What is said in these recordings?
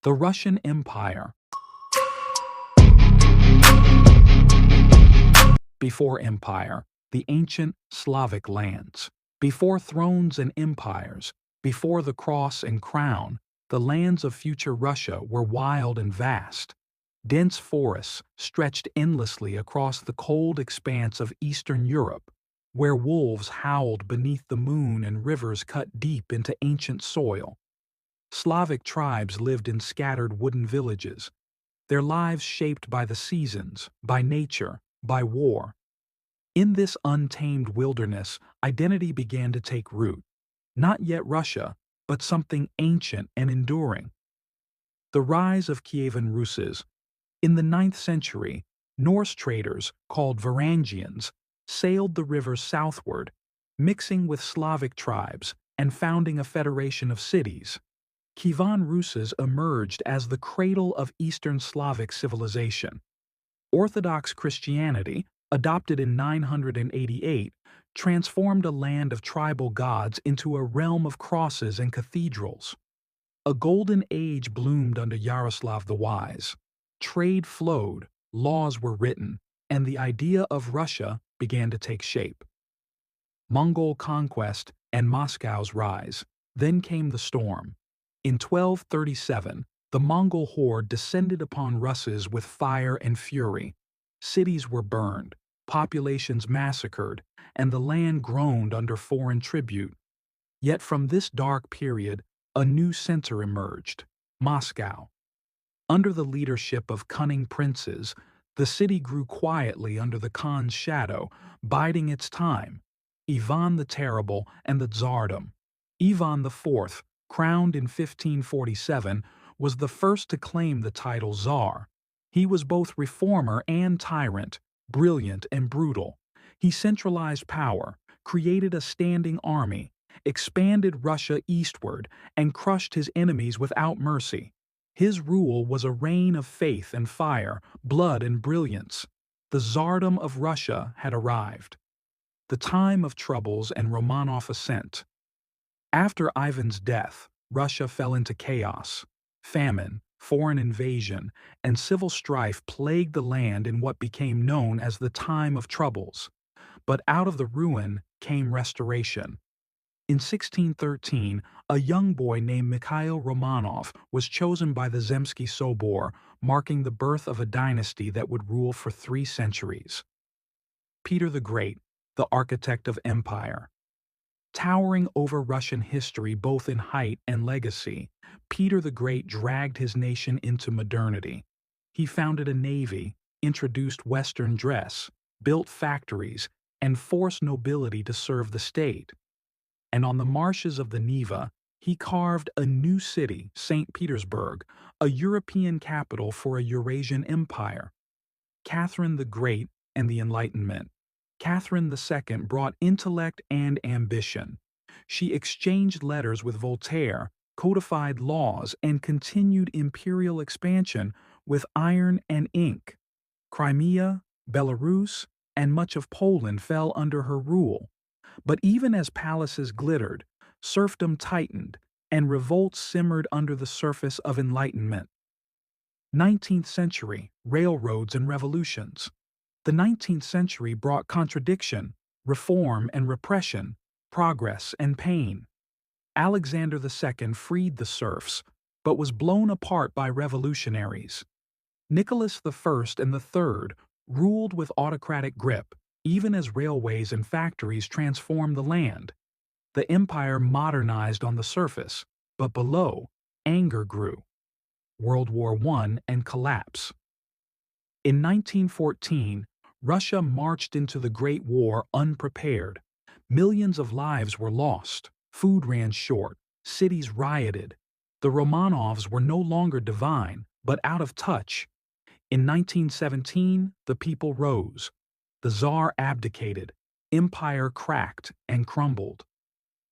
The Russian Empire. Before empire, the ancient Slavic lands. Before thrones and empires, before the cross and crown, the lands of future Russia were wild and vast. Dense forests stretched endlessly across the cold expanse of Eastern Europe, where wolves howled beneath the moon and rivers cut deep into ancient soil. Slavic tribes lived in scattered wooden villages, their lives shaped by the seasons, by nature, by war. In this untamed wilderness, identity began to take root. Not yet Russia, but something ancient and enduring. The rise of Kievan Ruses. In the 9th century, Norse traders, called Varangians, sailed the rivers southward, mixing with Slavic tribes and founding a federation of cities. Kievan Ruses emerged as the cradle of Eastern Slavic civilization. Orthodox Christianity, adopted in 988, transformed a land of tribal gods into a realm of crosses and cathedrals. A golden age bloomed under Yaroslav the Wise. Trade flowed, laws were written, and the idea of Russia began to take shape. Mongol conquest and Moscow's rise. Then came the storm. In 1237, the Mongol horde descended upon Russes with fire and fury. Cities were burned, populations massacred, and the land groaned under foreign tribute. Yet from this dark period, a new center emerged: Moscow. Under the leadership of cunning princes, the city grew quietly under the Khan's shadow, biding its time. Ivan the Terrible and the Tsardom. Ivan IV, crowned in 1547, was the first to claim the title Tsar. He was both reformer and tyrant, brilliant and brutal. He centralized power, created a standing army, expanded Russia eastward, and crushed his enemies without mercy. His rule was a reign of faith and fire, blood and brilliance. The Tsardom of Russia had arrived. The time of troubles and Romanov ascent. After Ivan's death, Russia fell into chaos. Famine, foreign invasion, and civil strife plagued the land in what became known as the Time of Troubles. But out of the ruin came restoration. In 1613, a young boy named Mikhail Romanov was chosen by the Zemsky Sobor, marking the birth of a dynasty that would rule for 3 centuries. Peter the Great, the architect of empire. Towering over Russian history both in height and legacy, Peter the Great dragged his nation into modernity. He founded a navy, introduced Western dress, built factories, and forced nobility to serve the state. And on the marshes of the Neva, he carved a new city, St. Petersburg, a European capital for a Eurasian empire. Catherine the Great and the Enlightenment. Catherine II brought intellect and ambition. She exchanged letters with Voltaire, codified laws, and continued imperial expansion with iron and ink. Crimea, Belarus, and much of Poland fell under her rule. But even as palaces glittered, serfdom tightened, and revolts simmered under the surface of enlightenment. 19th century, railroads and revolutions. The 19th century brought contradiction, reform and repression, progress and pain. Alexander II freed the serfs, but was blown apart by revolutionaries. Nicholas I and III ruled with autocratic grip, even as railways and factories transformed the land. The empire modernized on the surface, but below, anger grew. World War I and collapse. In 1914, Russia marched into the Great War unprepared. Millions of lives were lost, food ran short, cities rioted. The Romanovs were no longer divine, but out of touch. In 1917, the people rose. The Tsar abdicated, empire cracked and crumbled.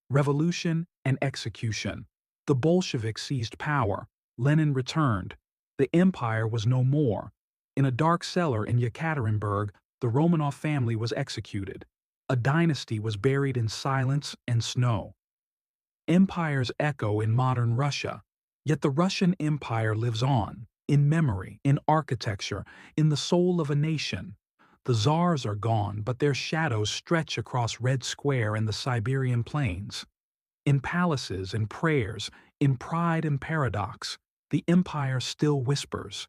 Revolution and execution. The Bolsheviks seized power, Lenin returned. The empire was no more. In a dark cellar in Yekaterinburg, the Romanov family was executed. A dynasty was buried in silence and snow. Empires echo in modern Russia. Yet the Russian Empire lives on, in memory, in architecture, in the soul of a nation. The czars are gone, but their shadows stretch across Red Square and the Siberian plains. In palaces and prayers, in pride and paradox, the empire still whispers.